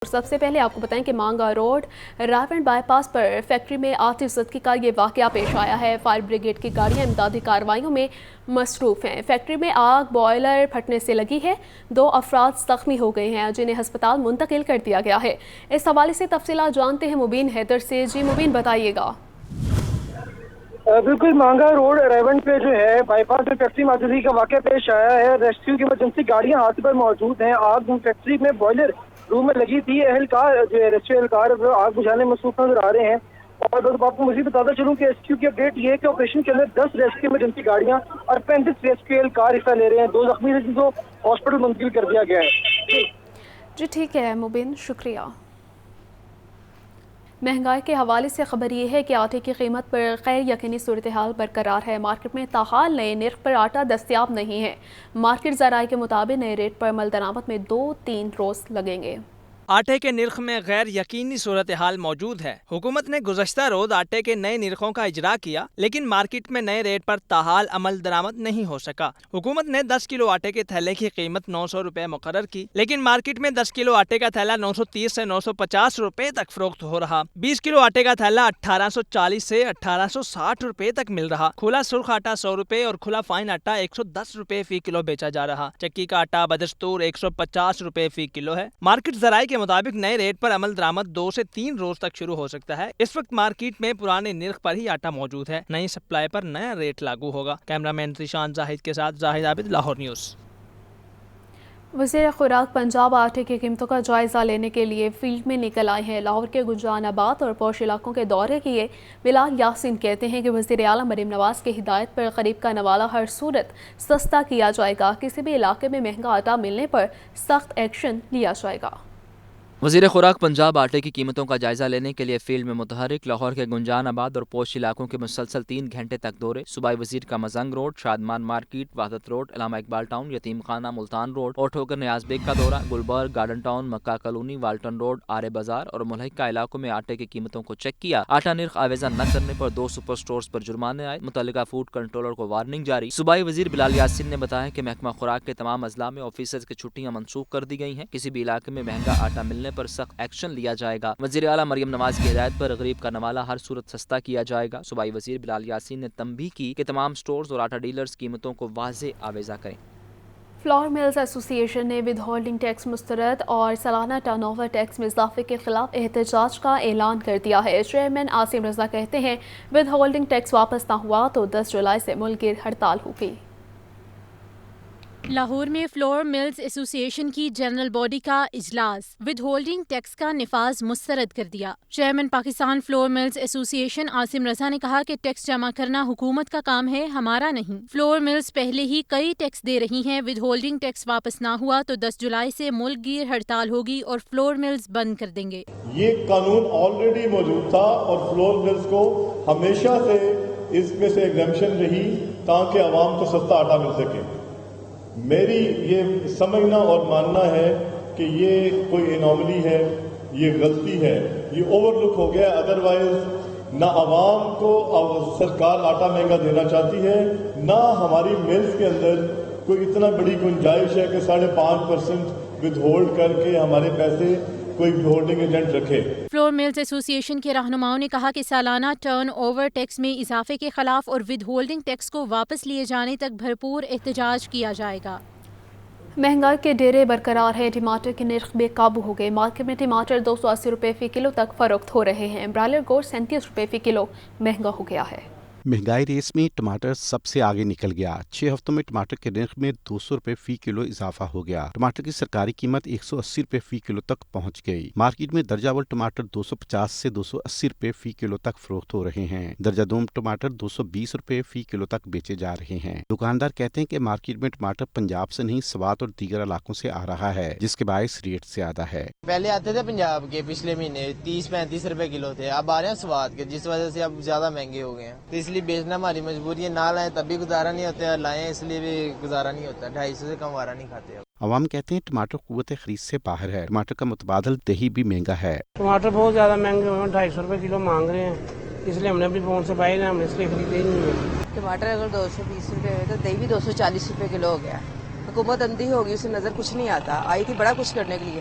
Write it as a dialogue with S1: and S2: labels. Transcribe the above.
S1: سب سے پہلے آپ کو بتائیں کہ مانگا روڈ راون بائی پاس پر فیکٹری میں آتش زدگی کا یہ واقعہ پیش آیا ہے۔ فائر بریگیڈ کی گاڑیاں امدادی کارروائیوں میں مصروف ہیں۔ فیکٹری میں آگ بوائلر پھٹنے سے لگی ہے۔ 2 افراد زخمی ہو گئے ہیں جنہیں ہسپتال منتقل کر دیا گیا ہے۔ اس حوالے سے تفصیلات جانتے ہیں مبین حیدر سے۔ جی مبین، بتائیے گا۔
S2: بالکل، مانگا روڈ ریون پہ جو ہے بائی پاس میں فیکٹری میں آتش کا واقعہ پیش آیا ہے۔ ریسکیو کی ایمرجنسی گاڑیاں ہاتھ پر موجود ہیں۔ آگ فیکٹری میں بوائلر روم میں لگی تھی۔ اہلکار جو ہے ریسکیو اہلکار آگ بجھانے میں مصروف نظر آ رہے ہیں۔ اور آپ کو مزید بتاتا چلوں کہ ریسکیو کی اپڈیٹ یہ ہے کہ آپریشن کے اندر 10 ریسکیو ایمرجنسی گاڑیاں اور 35 ریسکیو اہلکار حصہ لے رہے ہیں۔ 2 زخمی ہیں جن کو ہاسپٹل منتقل کر دیا گیا ہے۔
S1: جی ٹھیک ہے مبین، شکریہ۔ مہنگائی کے حوالے سے خبر یہ ہے کہ آٹے کی قیمت پر غیر یقینی صورتحال برقرار ہے۔ مارکیٹ میں تاحال نئے نرخ پر آٹا دستیاب نہیں ہے۔ مارکیٹ ذرائع کے مطابق نئے ریٹ پر عمل درآمد میں 2-3 روز لگیں گے۔
S3: آٹے کے نرخ میں غیر یقینی صورتحال موجود ہے۔ حکومت نے گزشتہ روز آٹے کے نئے نرخوں کا اجرا کیا، لیکن مارکیٹ میں نئے ریٹ پر تاحال عمل درآمد نہیں ہو سکا۔ حکومت نے 10 کلو آٹے کے تھیلے کی قیمت 900 روپے مقرر کی، لیکن مارکیٹ میں 10 کلو آٹے کا تھیلا 930 سے 950 روپے تک فروخت ہو رہا۔ 20 کلو آٹے کا تھیلا 1840 سے 1860 روپے تک مل رہا۔ کھلا سرخ آٹا 100 روپے اور کھلا فائن آٹا 110 روپے فی کلو بیچا جا رہا۔ چکی کا آٹا بدستور 150 روپے فی کلو ہے۔ مارکیٹ ذرائع کے مطابق نئے ریٹ پر عمل درآمد 2 سے 3 روز تک شروع ہو سکتا ہے۔ اس وقت مارکیٹ میں پرانے نرخ پر ہی آٹا موجود ہے۔ نئی سپلائی پر نیا ریٹ لاگو ہوگا۔ کیمرہ مین ذیشان زاہد کے ساتھ زاہد عابد، لاہور نیوز۔
S1: وزیر خوراک پنجاب آٹے کی قیمتوں کا جائزہ لینے کے لیے فیلڈ میں نکل آئے ہیں۔ لاہور کے گلجان آباد اور پوش علاقوں کے دورے کیے بلال یاسین کہتے ہیں کہ وزیر اعلیٰ مریم نواز کی ہدایت پر غریب کا نوالا ہر صورت سستا کیا جائے گا۔ کسی بھی علاقے میں مہنگا آٹا ملنے پر سخت ایکشن لیا جائے گا۔
S4: وزیر خوراک پنجاب آٹے کی قیمتوں کا جائزہ لینے کے لیے فیلڈ میں متحرک۔ لاہور کے گنجان آباد اور پوش علاقوں کے مسلسل 3 گھنٹے تک دورے۔ صوبائی وزیر کا مزنگ روڈ، شادمان مارکیٹ، وحدت روڈ، علامہ اقبال ٹاؤن، یتیم خانہ، ملتان روڈ اور ٹھوکر نیاز بیگ کا دورہ۔ گلبرگ، گارڈن ٹاؤن، مکہ کالونی، والٹن روڈ، آرے بازار اور ملحقہ علاقوں میں آٹے کی قیمتوں کو چیک کیا۔ آٹا نرخ آویزہ نہ کرنے پر 2 سپر سٹورز پر جرمانے آئے۔ متعلقہ فوڈ کنٹرولر کو وارننگ جاری۔ صوبائی وزیر بلال یاسین نے بتایا کہ محکمہ خوراک کے تمام اضلاع میں آفیسرز کی چھٹیاں منسوخ کر دی گئی ہیں۔ کسی بھی علاقے میں مہنگا آٹا ملنے پر سخت ایکشن لیا جائے گا۔ وزیر اعلیٰ مریم نواز کی ہدایت پر غریب کا نوالا ہر صورت سستا کیا جائے گا۔ صوبائی وزیر بلال یاسین نے تنبیہ کی کہ تمام سٹورز اور آٹا ڈیلرز قیمتوں کو واضح آویزہ کریں۔
S1: فلور ملز ایسوسی ایشن نے ود ہولڈنگ ٹیکس مسترد اور سالانہ ٹرن اوور ٹیکس میں اضافے کے خلاف احتجاج کا اعلان کر دیا ہے۔ چیئرمین عاصم رضا کہتے ہیں ود ہولڈنگ ٹیکس واپس نہ ہوا تو 10 جولائی سے ملک گیر ہڑتال ہوگی۔
S5: لاہور میں فلور ملز ایسوسی ایشن کی جنرل باڈی کا اجلاس، ود ہولڈنگ ٹیکس کا نفاذ مسترد کر دیا۔ چیئرمین پاکستان فلور ملز ایسوسی ایشن عاصم رضا نے کہا کہ ٹیکس جمع کرنا حکومت کا کام ہے، ہمارا نہیں۔ فلور ملز پہلے ہی کئی ٹیکس دے رہی ہیں، ود ہولڈنگ ٹیکس واپس نہ ہوا تو 10 جولائی سے ملک گیر ہڑتال ہوگی اور فلور ملز بند کر دیں گے۔
S6: یہ قانون آلریڈی موجود تھا اور فلور ملز کو ہمیشہ سے اس میں سے ایگزمپشن رہی تاکہ عوام کو سستا آٹا مل سکے۔ میری یہ سمجھنا اور ماننا ہے کہ یہ کوئی انوملی ہے، یہ غلطی ہے، یہ اوور لک ہو گیا۔ ادروائز نہ عوام کو سرکار آٹا مہنگا دینا چاہتی ہے، نہ ہماری ملز کے اندر کوئی اتنا بڑی گنجائش ہے کہ 5.5% ود ہولڈ کر کے ہمارے پیسے کوئی ہولڈنگ ایجنٹ رکھے۔
S5: فلور ملز ایسوسی ایشن کے رہنماؤں نے کہا کہ سالانہ ٹرن اوور ٹیکس میں اضافے کے خلاف اور ود ہولڈنگ ٹیکس کو واپس لیے جانے تک بھرپور احتجاج کیا جائے گا۔
S1: مہنگائی کے ڈیرے برقرار ہے۔ ٹماٹر کے نرخ بے قابو ہو گئے۔ مارکیٹ میں ٹماٹر 280 روپے فی کلو تک فروخت ہو رہے ہیں۔ برائلر گوشت 37 روپے فی کلو مہنگا ہو گیا ہے۔
S7: مہنگائی ریس میں ٹماٹر سب سے آگے نکل گیا۔ 6 ہفتوں میں ٹماٹر کے نرخ میں 200 روپے فی کلو اضافہ ہو گیا۔ ٹماٹر کی سرکاری قیمت 180 روپے فی کلو تک پہنچ گئی۔ مارکیٹ میں درجہ اول ٹماٹر 250 سے 280 روپے فی کلو تک فروخت ہو رہے ہیں۔ درجہ دوم ٹماٹر 220 روپے فی کلو تک بیچے جا رہے ہیں۔ دکاندار کہتے ہیں کہ مارکیٹ میں ٹماٹر پنجاب سے نہیں سوات اور دیگر علاقوں سے آ رہا ہے، جس کے باعث ریٹ زیادہ ہے۔
S8: پہلے آتے تھے پنجاب کے، پچھلے مہینے 30-35 روپے کلو تھے، اب آ رہے ہیں سوات کے، جس وجہ سے اب زیادہ مہنگے ہو گئے ہیں۔ تو اس لیے بیچنا ہماری مجبوری ہے، نہ لائیں تب بھی گزارا نہیں ہوتا ہے، لائیں اس لیے بھی گزارا نہیں ہوتا ہے۔ 250 سے کم وارا نہیں کھاتے اب۔
S7: عوام کہتے ہیں ٹماٹر قوت خرید سے باہر ہے۔ ٹماٹر کا متبادل دہی بھی مہنگا ہے۔
S9: ٹماٹر بہت زیادہ مہنگے ہوئے ہیں، 250 روپے کلو مانگ رہے ہیں، اس لیے ہم نے اپنی فون سے بائی نے ہم نے اس لیے خریدے ہی نہیں ہے۔
S10: ٹماٹر اگر 220 روپے ہوئے تو دہی بھی 240 روپے کلو ہو گیا۔ حکومت اندھی ہوگی، اسے نظر کچھ نہیں آتا، آئی تھی بڑا کچھ کرنے کے لیے،